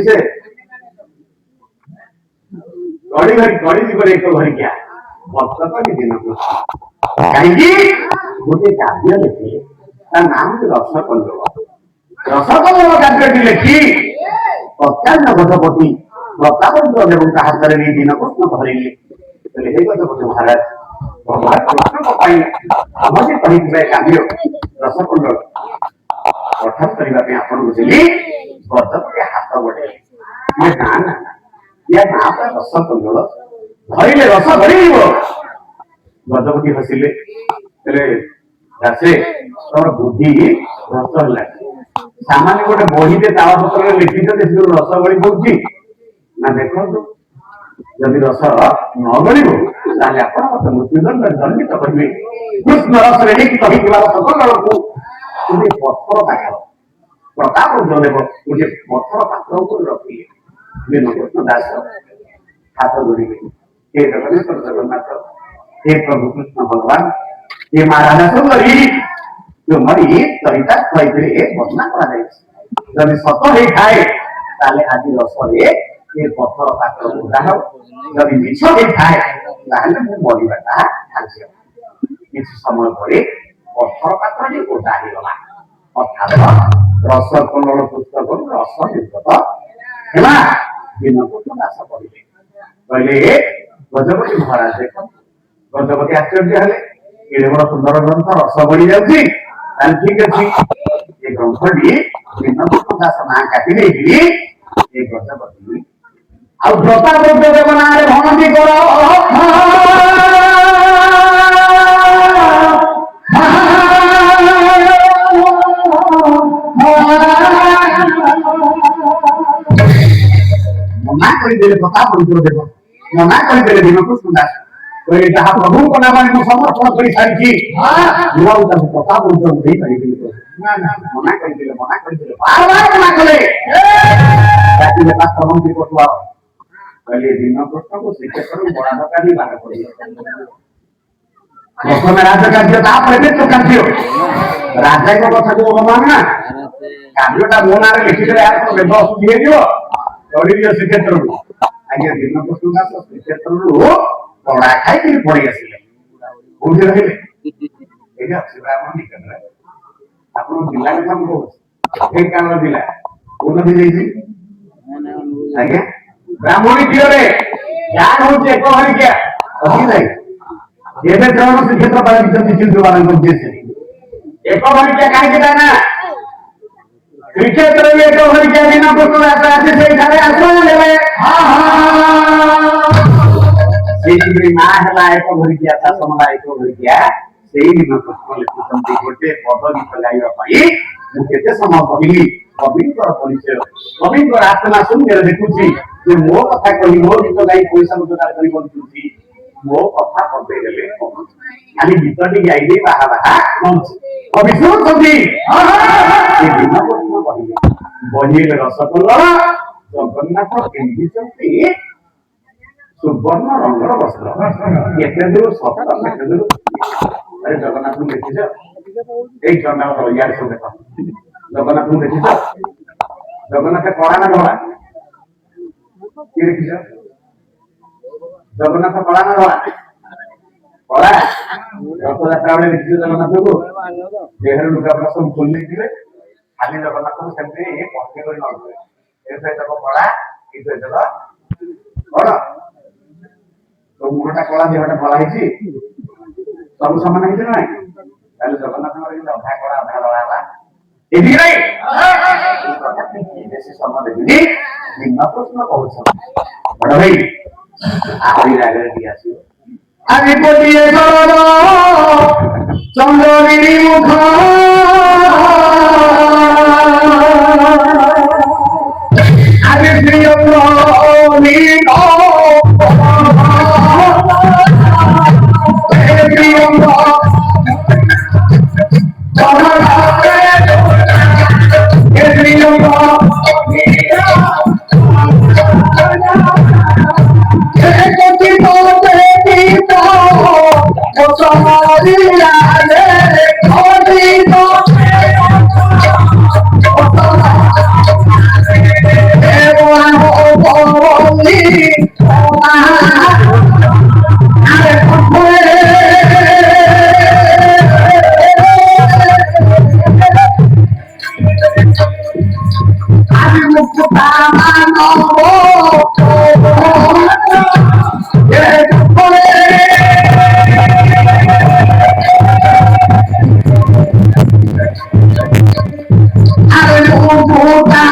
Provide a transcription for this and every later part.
से गड़ी जीवन एक भरिका भक्त कवि दीनकृष्ण कहीं गोटे काव्य लिखे नाम रसकल्लोल रसकल्लोल काव्यटी लिखि प्रत्यान्न गजपति प्रतापरुद्र देवता हाथ में दीनकृष्ण धरिले हे गजपति महाराज भगवान कृष्ण आमसे कही काव्य रसकल्लोल अर्थात करने आपन बुझिली गजपति हाथ बढ़े ये ना ना या ना रसकल्लोल धरिले रस धरी गजपति हसिले दासे तोर बुद्धि रस है सामान्य गोटे बही तालपत्र लिखित रस गड़ी पड़ुची ना देखो जदि रस न गड़ब ताले आपण मत मृत्युदंड दंडित करेंगे कृष्ण रस लिखित सकल को गोटे पत्थर पाखर प्रताप देव गोटे पत्थर पात्र रखिले दीनकृष्ण दास हाथ जोड़िले हे जगन्नाथ हे प्रभु कृष्ण भगवान हे महाराजा सुंदरी जो मरी चरिता खुआई वर्णना कर सत ही खाए आज रसरे ये पत्थर पात्र उड़ा हो जब मिछ ही खाए मरवाटा खाद्य किसी समय पर पत्थर पात्र उड़ा होगा अर्थात रसकल्लोल पुस्तक रस निर्गत है दीनकृष्ण दास पढ़े कहले गजपति महाराज देख गजपति आश्चर्य हेले ये बड़ा सुंदर ग्रंथ रस बढ़ी जाऊँगी ठीक अच्छी ये ग्रंथटी दीनकृष्ण दास ना काटी नहीं ये गजपति ଆଉ ପ୍ରତାପରୁଦ୍ର ଦେବ ନାଁରେ ଭଣତି କର ମନା କରିଦେଲେ ପ୍ରତାପରୁଦ୍ର ଦେବ ମନା କରିଦେଲେ ଦୀନକୃଷ୍ଣ ଦାସ କହିଲେ ଯାହା ପ୍ରଭୁଙ୍କ ନାମରେ ମୁଁ ସମର୍ପଣ କରି ସାରିଛି ମୁଁ ଆଉ ତାକୁ ପ୍ରତାପରୁଦ୍ରକୁ ଦେଇପାରିବିନି ମନା କରିଦେଲେ ବାରବାର ମନା କଲେ ଡାକିଲେ ପାତ୍ର ମନ୍ତ୍ରୀ ପଟୁଆ कहले दीनकृष्ण को श्रीक्षेत्र बड़ा दरकार बाहर पड़े प्रथम राजकार्य तो कार्य राजा को कथा को अवमान ना कार्यटा मो ना लिखिदे यार तो बेद असुधि हे दियो चढ़ी दियो श्रीक्षेत्र को आगे दीनकृष्ण दास श्रीक्षेत्र पड़ा खाई कि पड़ी आसिले कोठी रहिले एटा शिवराम निकट रे आपन जिला के हम को एक काम दिला उन्नति देई आगे ब्राह्मणी तीरे ज्ञान होचे एक हरिका अभी नहीं एबे जण श्रीक्षेत्र पालित चिंतु वाला उद्देश्य एक हरिका काहे के ना श्रीक्षेत्र में एक हरिका दीनकृष्ण दास आसे सेई थारे आश्रय लेबे हां सेई ना हला एक हरिका शासनला एक हरिका सेई दीनकृष्ण लिखुछंती गोटे पद गीत गाइबा पई मु केते समय कहली कविंकर परिचय कविंकर आत्मा सुंदर देखुची जे मो कथा कहि मो गीत गाई पैसा रोजगार करी बंचुची मो कथा कहबे गेले खाली गीतटी गाई दे बाहा बाहा मंच अभिषेक छथि ए दीनकृष्ण कहिले बहिले रसकल्लोल जगन्नाथ पिंधिचंती सुवर्ण रंगर वस्त्र एते दूर सत्य एते दूर अरे जगन्नाथ को देखिछ एक जगन्नाथ यार सब देखो जगन्नाथ को देखिछ जगन्नाथ कड़ा ना धड़ा ये देखिछ जगन्नाथ कड़ा ना धड़ा कड़ा रथयात्रा बेले देखिछ जगन्नाथ को देहर लुगा सब खोल देथिले खाली जगन्नाथ को सेमते पक्के कर नथले एसे तक कड़ा इसे जग कड़ा तो मुहटा कड़ा देहटा कड़ा हिची सब समान हिची ना ताले जगन्नाथ रे अधा कड़ा अधा धड़ा एदी नहीं बेसी समय देबी दीनकृष्ण कहउछ बड़ भाई आरी रागरे दिया आसी आदि पोटिए सरद चंद्रगिरी मुख आदि प्रियंद्र नील प्रियंद्र আমি মুক্তা মানব আমি মুক্তা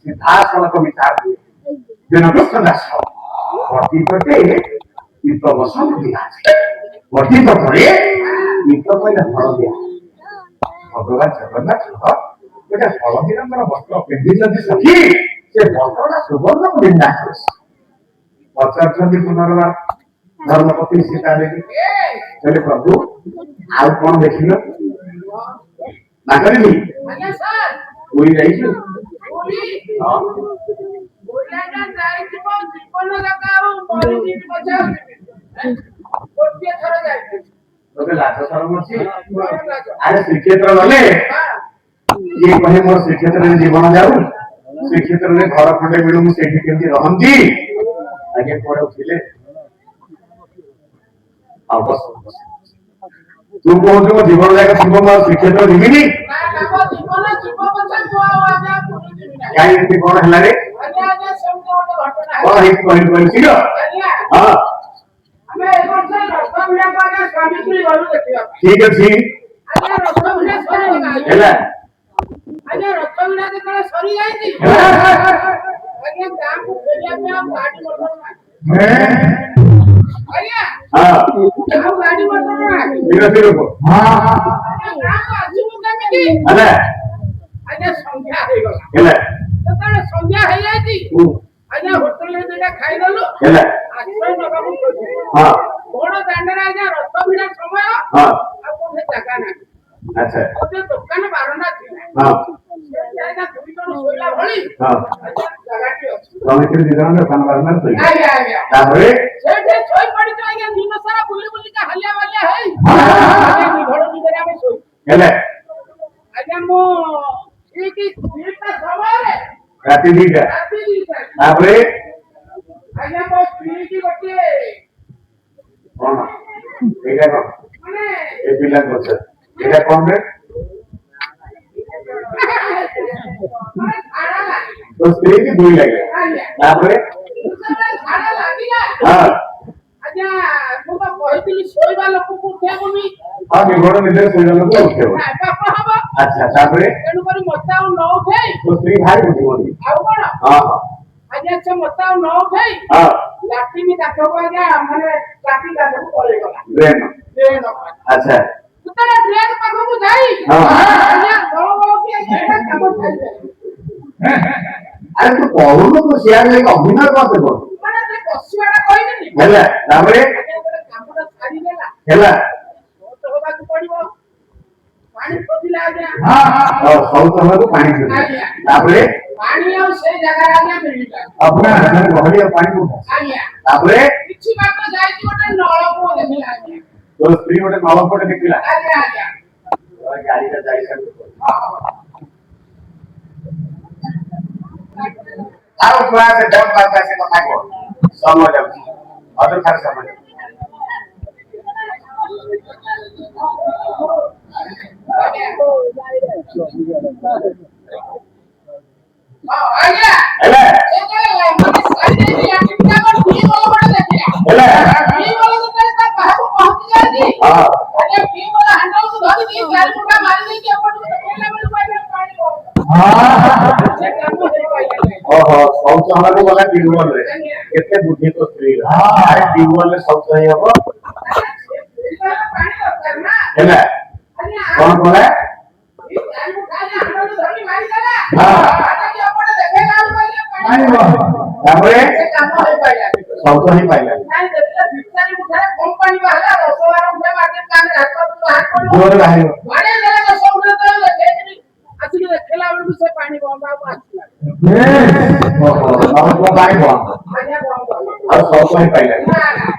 ସିଧାସଳଖ ବିଚାର ହୁଏ ଦିନକୃଷ୍ଣ ଦାସ ବର୍ତ୍ତିତଟେ ଗୀତ ବସନ ଦିଆଛି ବର୍ତ୍ତିତ ପରେ ଗୀତ କହିଲେ ହଳଦିଆ ଭଗବାନ ଜଗନ୍ନାଥ ଗୋଟେ ହଳଦୀ ରଙ୍ଗର ବସ୍ତ୍ର ପିନ୍ଧିଛନ୍ତି ସଖୀ ସେ ବସ୍ତ୍ରଟା ସୁବର୍ଣ୍ଣ ପିନ୍ଧା ହେଉଛି ପଚାରୁଛନ୍ତି ପୁନର୍ବାର ଧର୍ମପତ୍ନୀ ସୀତା ଦେବୀ କହିଲେ ପ୍ରଭୁ ଆଉ କଣ ଦେଖିଲ ନା କରିବି ପୁରୀ ଯାଇଛୁ ଆରେ ଶ୍ରୀକ୍ଷେତ୍ର ଗଲେ କିଏ କହେ ମୋର ଶ୍ରୀକ୍ଷେତ୍ରରେ ଜୀବନ ଯାଉ ଶ୍ରୀକ୍ଷେତ୍ରରେ ଘର ଖଣ୍ଡେ ମିଳୁ ମୁଁ ସେଇଠି କେମିତି ରହନ୍ତି ଆଜ୍ଞା କୁଆଡେ ଉଠିଲେ ତୁ କହୁଛୁ ମୋ ଜୀବନ ଯାକ ଥିବ ମୁଁ ଶ୍ରୀକ୍ଷେତ୍ର ଯିବିନି କାହିଁ ଏମିତି କଣ ହେଲା ରେ କଣ ହେଇଛି କହିଲି କହିଛି ହଁ ଠିକ ଅଛି ହେଲା ସନ୍ଧ୍ୟା ହେଇଯାଇଛି ଆଜ୍ଞା ହୋଟେଲରେ ଦିଟା ଖାଇଦେଲୁ ବଡ ଦାଣ୍ଡରେ ଆଜ୍ଞା ରଥ ଭିଡା ସମୟ ଆଉ କୋଉଠି ଜାଗା ନାହିଁ ଗୋଟେ ଦୋକାନ ବାରଣ୍ଡା ଥିଲା ଦୁଇ ଜଣ ଶୋଇଲା ଭଳି ଜାଗାଟି ଅଛି ତାପରେ ସେଇଠି ଶୋଇ ପଡିଛୁ ଆଜ୍ଞା ଦିନ ସାରା ବୁଲି ବୁଲିକା ହାଲିଆ ବାଲିଆ ହେଇ ଘର ଭିତରେ ଆମେ ଶୋଇ ଆଜ୍ଞା ମୁଁ ଠିକ 2ଟା ସମୟରେ ରାତି 2ଟା ତାପରେ ଆଜ୍ଞା ମୋ ସ୍ତ୍ରୀ କି ଗୋଟିଏ କଣ ଏଇଟା କଣ ମାନେ ଏ ପିଲା କରୁଛ ଏଇଟା କଣ ରେ तो स्त्री की बुरी लगे तापरे हां आज्ञा मु तो कहतिली सोइबा लोक को उठेबुनी हां निगोड़ निदे सोइबा लोक को उठेबो अच्छा तापरे एनु करी मता न उठे तो स्त्री भाई बुझिबोनी आउ कोन हां आज्ञा से मता न उठे हां लाठी भी काठो को आज्ञा माने लाठी काठो को पळे गला ट्रेन अच्छा उतरे ट्रेन पाखो को जाई आज्ञा बड़ बड़ की एटा काम खाई अरे तू कहूनु तो शेयर लेके अभिनय करते बोल माने ते बसिवाडा कहिनी ହେଲା ତାପରେ कामटा छाडी देला ହେଲା तो होबा को पड़िबो पानी खोदिला आज्ञा हां सौत हमारो पानी खोदिला ताପରେ पानी आ से जगह आज्ञा मिलिला अपना घड़ी पानी को आज्ञा ताପରେ किछि बात जाई कि ओटे नळको देखिला आज्ञा तो स्त्री ओटे नळको देखिला आज्ञा आज्ञा गाड़ी का जाई सब आओ क्लास से दम बात से कथा को समझ जाऊ अदर खार समझ आज्ञा हेले ए माने साइड में आटिका को टी वाला बड़ा देखिया हेले टी वाला तो ता कहा को पहुंच जाती हां अरे टी वाला हैंडल को धर दी चार मुठा मार दी के अपन को खेला में पानी हां से काम हो पाई ओहो शौच हमारे वाला ट्यूबवेल रे केते बुद्धि तो स्त्री अरे ट्यूबवेल में सब सही हो हेला कौन बोले तापरे सब तो नहीं पाइला जोर बाहर और को पानी बो और सब तो नहीं पाइला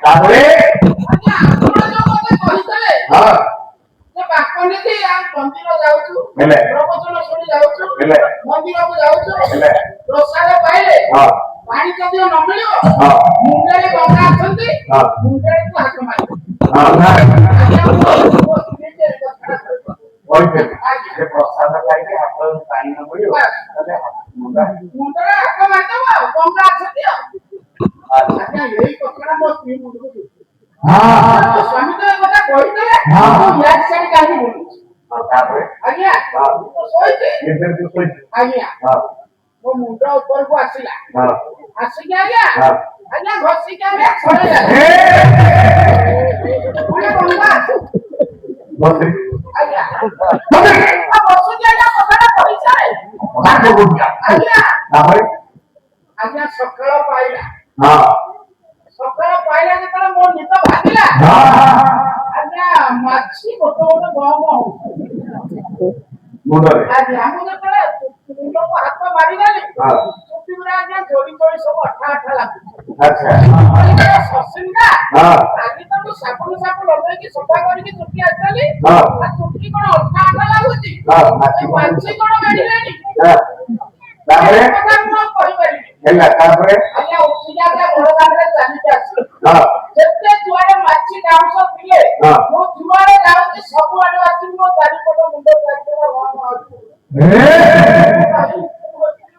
तापरे हां हेले मंदिर को जाउछु हेले प्रसाद पाइले हां पानी जदि न मिलियो हां मुंडे गंगा आछंती हां मुंडे को हाथ मारि हां ओइ पे आज्ञा ये प्रसाद खाइके हाथ पानी न पड़ियो तले मुंडा मुंडे हाथ मारि दबो गंगा आछंती आज्ञा यही कथरा मो स्त्री मुंड को हां स्वामी तो कथा कहितले हां याद सारी काहे बोलु हां तापरे आज्ञा हां तो सोइते इधर तो कोई आज्ञा हां वो मुंडा ऊपर को आसिला हां आसी आज्ञा हां आज्ञा घसी के आज्ञा छोड़े जा बोले गंगा बस आज्ञा अब बसु जाया कथरा कहिसे बात बोल दिया आज्ञा तापरे आज्ञा सकाळ पाइला हां सकाळ पाइला जेतला मोर नित भागिला हां आज्ञा माछी गोटे गोटे गम हो मुंडा रे आज्ञा हम जेतला मुंड को हाथ मारि देली हां चुप्पी गुडा आज्ञा जोड़ी जोड़ी सब अठा अठा लागु अच्छा ससिंदा हां आगे तो साबुन साबुन लगे कि सफा करी कि चुप्पी आतली हां आ चुप्पी कोन अठा अठा लागुची हां माछी माछी कोन गाड़िलानी हां तापरे कथा को कहि पारि हेला तापरे आज्ञा उठी जाके बड़ दांडरे चाली आसी हां जेते जुआरे माछी डाउस थिले हां मो जुआरे जाउची सब आडे आसी मो चारि पट मुंड काटरा वाम आसी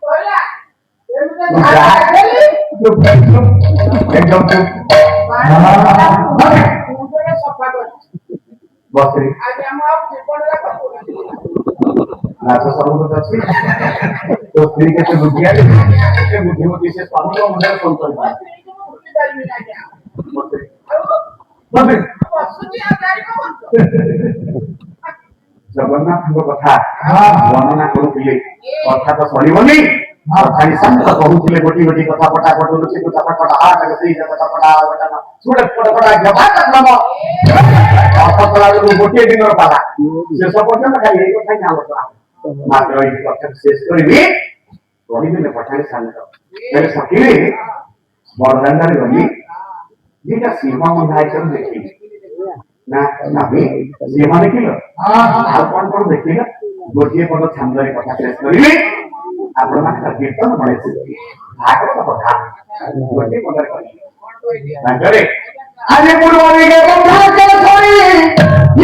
बोला एमते झाड़ा देली एकदम चुप मुंडरे सफा करी बस रे आगे हम आप जीवनला करू नाच सब तो अच्छी तो स्त्री के से बुद्धिया के बुद्धिमती से स्वामी को मुंडा संतोष बस नहीं तो भूली जाई ना क्या बस रे बस सुजी आधारी को जगन्नाथ को कथा वर्णना करूले कथा तो सरीबनी खाली संत कहूले गोटी गोटी कथा पटा पटु से कथा पटा आ तक सही कथा पटा बटा सुड़ पटा जबा क्रम अफतला गोटे दिन पाला से सब पर्यंत खाली एक कथा ना होता मात्र এই কথা শেষ করিবি কহিলে পঠাই শান্ত এর সকিলে বড়দান্ডারে গলি যেটা সীমা মন্ধাইছন দেখি না আমি সীমা দেখিল আর কোন দেখিল গোটিয়ে পদ ছান্দরে কথা শেষ করিবি आपण मात्र कीर्तन म्हणायचं भागवत बघा गोटे पदर करी नागरे आले पूर्वरी गे बंधाचे सोई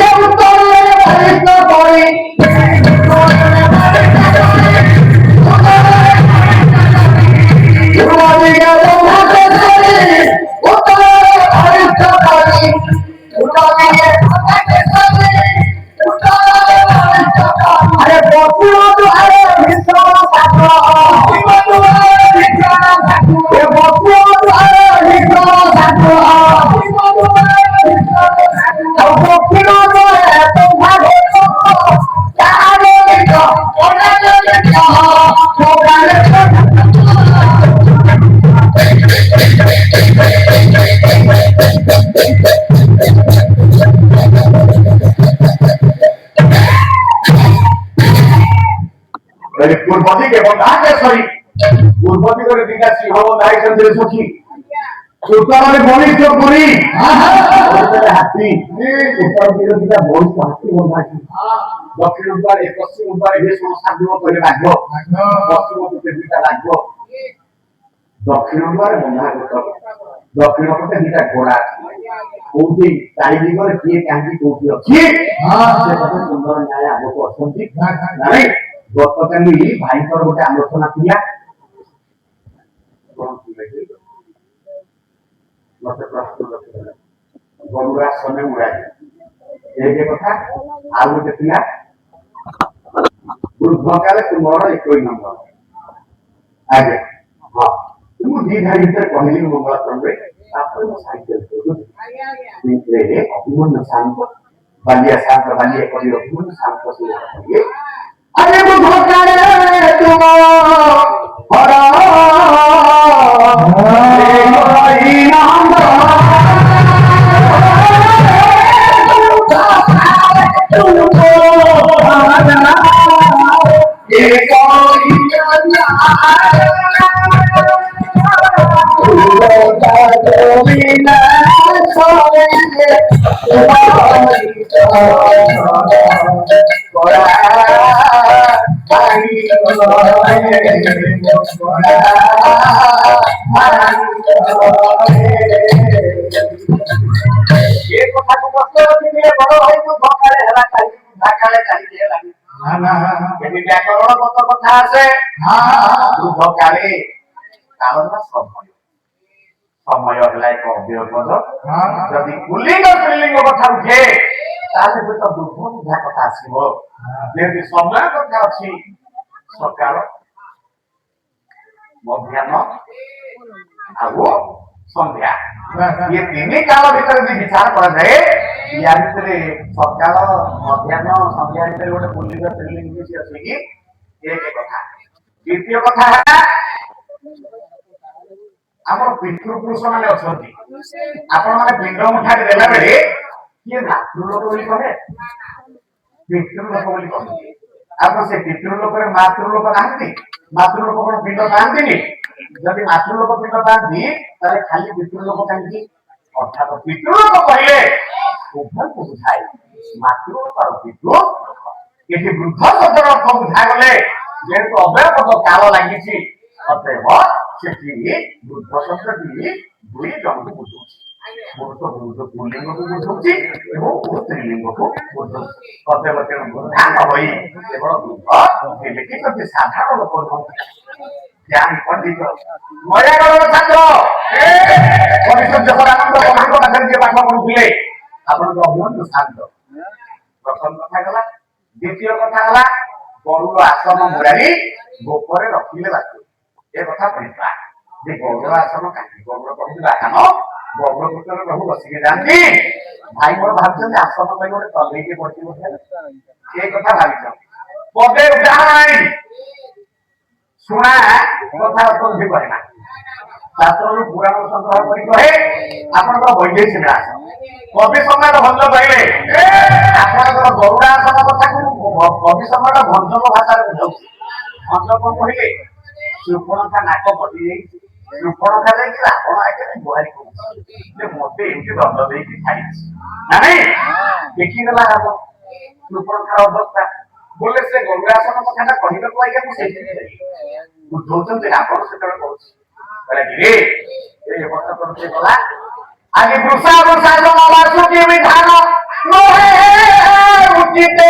ये उत्तरले भरिष्ठ कोई पूर्वरी गे बंधाचे सोई उत्तरले भरिष्ठ कोई उत्तरले भरिष्ठ कोई अरे बसुओ तो अरे मिश्र साधो ये बसुओ तो अरे मिश्र साधो और बसुओ तो है तो भागो चारो लिखो ओना लिखो प्रोग्राम पूर्वती के बंधाके सरी पूर्वती करे दिका सिंह बंधाई चंद्र सखी उत्तर में बड़ी जो पूरी उत्तर हाथी उत्तर दिलो दिका बहुत हाथी बंधाई दक्षिण उत्तर एक पश्चिम उत्तर एक संसार दिनो करे लागो पश्चिम उत्तर दिका लागो दक्षिण उत्तर बंधा उत्तर दक्षिण उत्तर दिका घोड़ा कोठी ताई दिगरे किए कांची कोठी अछि से कत सुंदर न्याय आगो असंति नाही गतकाली भाईकर गोटे आलोचना थिला मते प्रश्न रखिला गरुड़ा समय मुराई एक कथा आ गोटे थिला वृद्ध काले तुम्हारा 21 नंबर आगे हां दी धाड़ी भीतर कहली मंगला क्रमे तापर मो साइकेल को ଆଜ୍ଞା ଆଜ୍ଞା निकले अभिमन्यु शांत बालिया करी अभिमन्यु शांत से ये अरे वो भोकारे तुम हरा ए नाम तुमको हरा ये कोई କଥା আছে କାଳେ କାଳର ସମୟ ସମୟ ହେଲା ଏକ ଅବ୍ୟୟ ପଦ ଯଦି ପୁଲ୍ଲିଙ୍ଗ ସ୍ତ୍ରୀଲିଙ୍ଗ କଥା ଉଠେ ତାହେଲେ ତ ବୃଦ୍ଧ ବୁଝା କଥା ଆସିବ ଯେମିତି ସମୟ କଥା ଅଛି ସକାଳ ମଧ୍ୟାହ୍ନ ଆଉ ସନ୍ଧ୍ୟା ये ତିନି କାଳ ଭିତରେ ଯଦି ବିଚାର କରାଯାଏ ୟା ଭିତରେ ସକାଳ ମଧ୍ୟାହ୍ନ ସନ୍ଧ୍ୟା ଭିତରେ ଗୋଟେ ପୁଲ୍ଲିଙ୍ଗ ସ୍ତ୍ରୀଲିଙ୍ଗ କିଛି ଅଛି କି ଏକ କଥା ଦ୍ୱିତୀୟ କଥା ହେଲା ଆମର ପିତୃପୁରୁଷ ମାନେ ଅଛନ୍ତି ଆପଣ ମାନେ ପିଣ୍ଡ ମୁଠାରେ ଦେଲା ବେଳେ କିଏ ମାତୃଲୋକ ବୋଲି କହେ ପିତୃଲୋକ ବୋଲି କହନ୍ତି ଆପଣ ସେ ପିତୃଲୋକରେ ମାତୃଲୋକ ନାହାନ୍ତି ମାତୃଲୋକ କଣ ପିଣ୍ଡ ପାଆନ୍ତିନି ଯଦି ମାତୃଲୋକ ପିଣ୍ଡ ପାଆନ୍ତି ତାହେଲେ ଖାଲି ପିତୃଲୋକ କାହିଁକି ଅର୍ଥାତ ପିତୃଲୋକ କହିଲେ ଉଭୟକୁ ବୁଝାଏ ମାତୃଲୋକ ଆଉ ପିତୃଲୋକ ଏଠି ବୃଦ୍ଧ ଶବ୍ଦର ଅର୍ଥ ବୁଝାଗଲେ ଯେହେତୁ ଅବ୍ୟୟପଦ କାଳ ଲାଗିଛି ଅତଏବ ସେଠି ବୃଦ୍ଧ ଶବ୍ଦଟି ଦୁଇ ଜଣକୁ ବୁଝଉଛି ବୃଦ୍ଧ ପୁଲ୍ଲିଙ୍ଗକୁ ବୁଝଉଛି ଏବଂ ସ୍ତ୍ରୀଲିଙ୍ଗକୁ ବୁଝଉଛି ଅତଏବ ତେଣୁ ବୃଦ୍ଧା ନ ହୋଇ କେବଳ ବୃଦ୍ଧ ଲେଖିଛନ୍ତି ସାଧାରଣ ଲୋକ ନୁହନ୍ତି ଜ୍ଞାନ ପଣ୍ଡିତ ନୟାଗଡ଼ର ଛାତ୍ର ଜଗଦାନନ୍ଦ ପ୍ରଧାନଙ୍କ ପାଖରେ ଯିଏ ପାଠ ପଢୁଥିଲେ ଆପଣଙ୍କ ଅଭିମନ୍ୟୁ ଶାନ୍ତ ପ୍ରଥମ କଥା ଗଲା ଦ୍ୱିତୀୟ କଥା ହେଲା ଗରୁଡ଼ ଆସନ ମୁରାରୀ ଗୋପରେ ରଖିଲେ ବାକି ଏ କଥା କହିବା ଯେ ଗରୁଡ଼ ଆସନ କାହିଁକି ଗରୁଡ଼ କହୁଛି ବାହନ ଗରୁଡ଼ ଭିତରେ ପ୍ରଭୁ ବସିକି ଯାଆନ୍ତି ଭାଇ ମୋର ଭାବୁଛନ୍ତି ଆସନ ପାଇଁ ଗୋଟେ ଚଲେଇକି ପଡିଛି ବୋଧେ ଏ କଥା ଭାବିଛ ପଦେ ଉଦାହରଣ ଶୁଣା କଥା କହି କହିନା ଶାସ୍ତ୍ରରୁ ପୁରାଣ ସଂଗ୍ରହ କରି କହେ ଆପଣଙ୍କର ବୈଦେଶୀ ବିଳାସ କବି ସମ୍ରାଟ ଭଞ୍ଜ କହିଲେ ଆପଣଙ୍କର ଗରୁଡ଼ାସନ କଥାକୁ କବି ସମ୍ରାଟ ଭଞ୍ଜଙ୍କ ଭାଷାରେ ବୁଝାଉଛି ଭଞ୍ଜ କଣ କହିଲେ ଶୃପଣଖା ନାକ କଟି ଯାଇଛି ଶୃପଣଖା ଯାଇକି ରାବଣ ଆଗରେ ଗୁହାରି କରୁଛି ଯେ ମତେ ଏମିତି ଦଣ୍ଡ ଦେଇକି ଛାଡ଼ିଛି ନା ନାଇଁ ଦେଖିଦେଲା ରାବଣ ଶୃପଣଖାର ଅବସ୍ଥା ବୋଲେ ସେ ଗରୁଡ଼ାସନ କଥାଟା କହିବାକୁ ଆଜ୍ଞା ମୁଁ ସେଇଥିପାଇଁ ବୁଝଉଛନ୍ତି ରାବଣ ସେତେବେଳେ କହୁଛି କହିଲା କିରେ ଏ ଅବସ୍ଥା କରୁଛି ଗଲା आगे भूसा भूसा जो मासु की विधान मोहे उचिते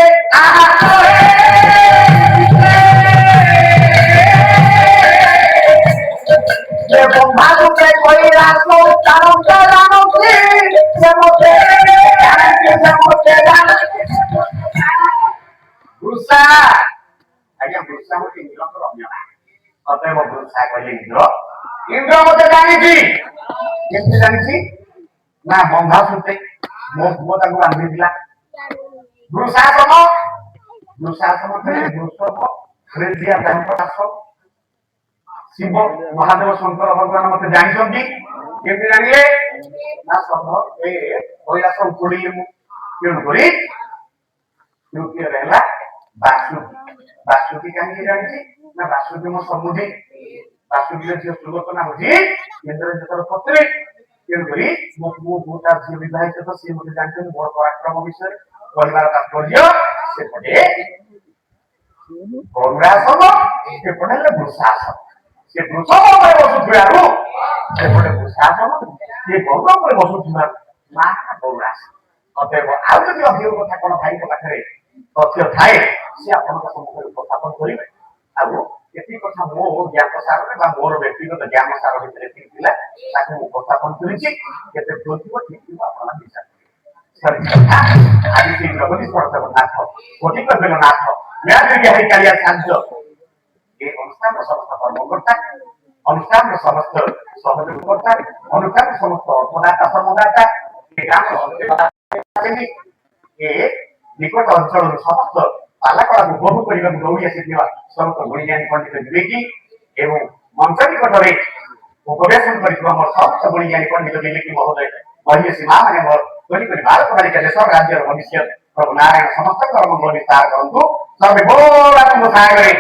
ये बंधा से कोई रास्ता चारों का जानो की से मोते जानो भूसा आगे भूसा हो इंद्र को रम्य अतएव भूसा कहले इंद्र मते जानी थी केमती जानी थी ना बंधा सुते मो ताको बांधी दिला दुशासन करे दुष्टक हृदय दास शिव महादेव शंकर भगवान मते जानिसंती केमती जानिले ना सब ए कैलाश उतुडीले मु केन करी युक्ति रहला बासुकी काहे जानिछि ना बासुकी मो समुदी बासुकी जे सुलोचना होजी इंद्र जतर पत्नी तेणुकरी मोटा झील विवाहित तो सी मते जानते मोर पराक्रम विषय परिवार तात्पर्य सेपटे गरुड़ासन सेपटे ले वृषासन से वृषभ पर बसुथिबारु सेपटे वृषासन से गरुड़ पर बसुथिबार मा गरुड़ासन अतएव आउ जदि अधिक कथा कोन भाई के पाखरे तथ्य थाए से आपनका सम्मुखरे उपस्थापन करिवे आउ एती कथा मो ज्ञान प्रसार बा मोर व्यक्तिगत ज्ञान प्रसार भितर एती थिला ताकू उपस्थापन करिछि केते जोतिबो ठीक आपन विचार सर आज से जगदीश परतक नाथ कोटि करबेल नाथ मैं दिव्य है कालिया शांत ए अनुष्ठान समस्त कर्मकर्ता অনুষ্ঠান সমস্ত সহযোগ করতাম অনুষ্ঠান সমস্ত অর্থদাতা সমদাতা নিকট অঞ্চল সমস্ত পালাকড়া উপভোগ করা দৌড়ি আসিଥିବା সমস্ত গুণিজ্ঞানী পণ্ডিত বিবেকী এবং মঞ্চ নিকটরে উপবেশন করিଥିବା আমার সমস্ত গুণিজ্ঞানী পণ্ডিত বিবেকী মহোদয় মহিষী মা মানে মোর করি ଭାରତ ବାଳିକା ଦେଶ ରାଜ୍ୟର ଭବିଷ୍ୟତ ପ୍ରଭୁ ନାରାୟଣ ସମସ୍ତଙ୍କର ମଙ୍ଗଳ ବିସ୍ତାର କରନ୍ତୁ ସର୍ବେ ବୋଲାଙ୍କୁ ସାଗରେ